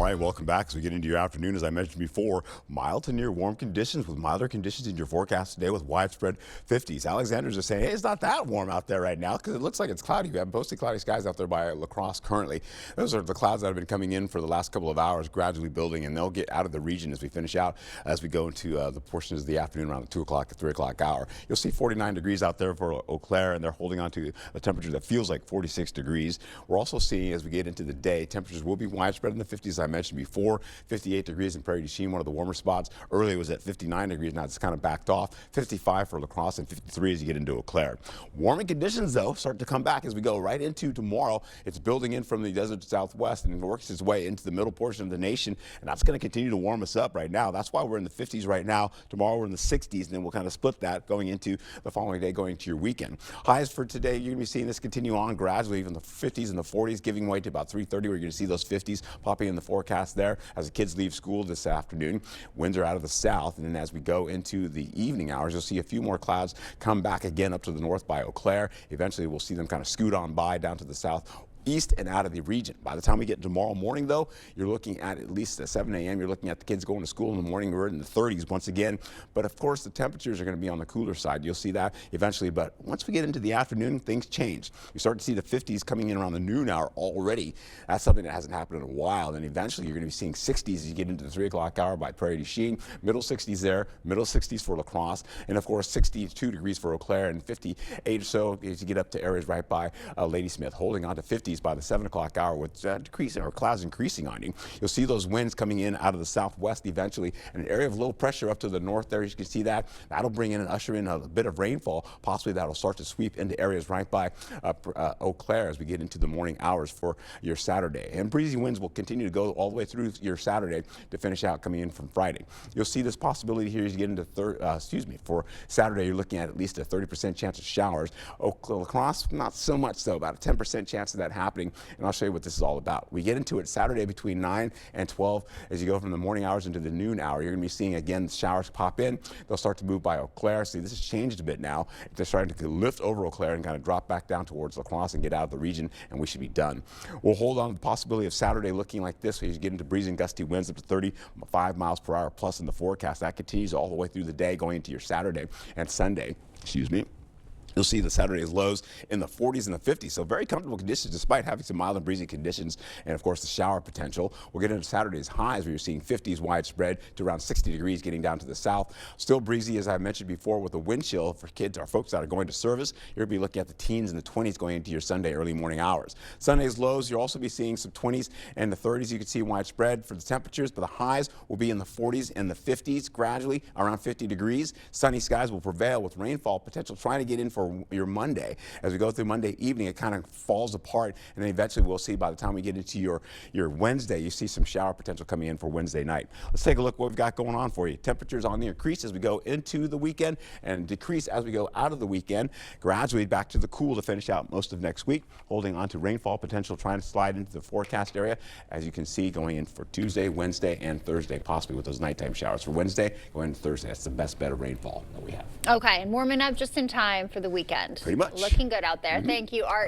right, welcome back as we get into your afternoon. As I mentioned before, mild to near warm conditions with milder conditions in your forecast today with widespread 50s. Alexander's just saying, hey, it's not that warm out there right now because it looks like it's cloudy. We have mostly cloudy skies out there by La Crosse currently. Those are the clouds that have been coming in for the last couple of hours, gradually building, and they'll get out of the region as we finish out, as we go into the portions of the afternoon around the 2 o'clock to 3 o'clock hour. You'll see 49 degrees out there for Eau Claire, and they're holding on to a temperature that feels like 46 degrees. We're also seeing, as we get into the day, temperatures will be widespread in the 50s, as I mentioned before. 58 degrees in Prairie du Chien, one of the warmer spots. Earlier it was at 59 degrees. Now it's kind of backed off. 55 for La Crosse and 53 as you get into Eau Claire. Warming conditions, though, start to come back as we go right into tomorrow. It's building in from the desert southwest and works its way into the middle portion of the nation, and that's going to continue to warm us up right now. That's why we're in the 50s right now. Tomorrow we're in the 60s, and then we'll kind of split that going into the following day, going into your weekend. Highs for today, you're going to be seeing this continue on gradually, even the 50s and the 40s, giving way to about 3:30, where you're going to see those 50s popping in the forecast there as the kids leave school this afternoon. Winds are out of the south, and then as we go into the evening hours, you'll see a few more clouds come back again up to the north by Eau Claire. Eventually, we'll see them kind of scoot on by down to the south, east and out of the region. By the time we get tomorrow morning, though, you're looking at least at 7 a.m. You're looking at the kids going to school in the morning. We're in the 30s once again. But of course, the temperatures are going to be on the cooler side. You'll see that eventually. But once we get into the afternoon, things change. You start to see the 50s coming in around the noon hour already. That's something that hasn't happened in a while. And eventually, you're going to be seeing 60s as you get into the 3 o'clock hour by Prairie du Chien. Middle 60s there, middle 60s for La Crosse, and of course 62 degrees for Eau Claire, and 58 or so as you get up to areas right by Ladysmith, holding on to 50s by the 7 o'clock hour with clouds increasing on you. You'll see those winds coming in out of the southwest eventually, and an area of low pressure up to the north there. You can see that. That'll bring in and usher in a bit of rainfall. Possibly that'll start to sweep into areas right by Eau Claire as we get into the morning hours for your Saturday. And breezy winds will continue to go all the way through your Saturday to finish out coming in from Friday. You'll see this possibility here as you get into for Saturday. You're looking at least a 30% chance of showers. La Crosse, not so much so, about a 10% chance of that happening. And I'll show you what this is all about. We get into it Saturday between 9 and 12. As you go from the morning hours into the noon hour, you're going to be seeing again showers pop in. They'll start to move by Eau Claire. See, this has changed a bit now. They're starting to lift over Eau Claire and kind of drop back down towards La Crosse and get out of the region, and we should be done. We'll hold on to the possibility of Saturday looking like this. So you get into breezing gusty winds up to 35 miles per hour plus in the forecast. That continues all the way through the day going into your Saturday and Sunday. Excuse me. You'll see the Saturday's lows in the 40s and the 50s. So very comfortable conditions despite having some mild and breezy conditions and, of course, the shower potential. We'll get into Saturday's highs where you're seeing 50s widespread to around 60 degrees getting down to the south. Still breezy, as I mentioned before, with a wind chill for kids or folks that are going to service. You're going to be looking at the teens and the 20s going into your Sunday early morning hours. Sunday's lows, you'll also be seeing some 20s and the 30s. You can see widespread for the temperatures, but the highs will be in the 40s and the 50s gradually around 50 degrees. Sunny skies will prevail with rainfall potential trying to get in for your Monday. As we go through Monday evening, it kind of falls apart, and then eventually we'll see by the time we get into your Wednesday, you see some shower potential coming in for Wednesday night. Let's take a look what we've got going on for you. Temperatures on the increase as we go into the weekend and decrease as we go out of the weekend. Gradually back to the cool to finish out most of next week, holding on to rainfall potential, trying to slide into the forecast area. As you can see, going in for Tuesday, Wednesday, and Thursday, possibly with those nighttime showers. For Wednesday, going into Thursday, that's the best bet of rainfall that we have. Okay, and warming up just in time for the weekend. Pretty much. Looking good out there. Thank you, Art.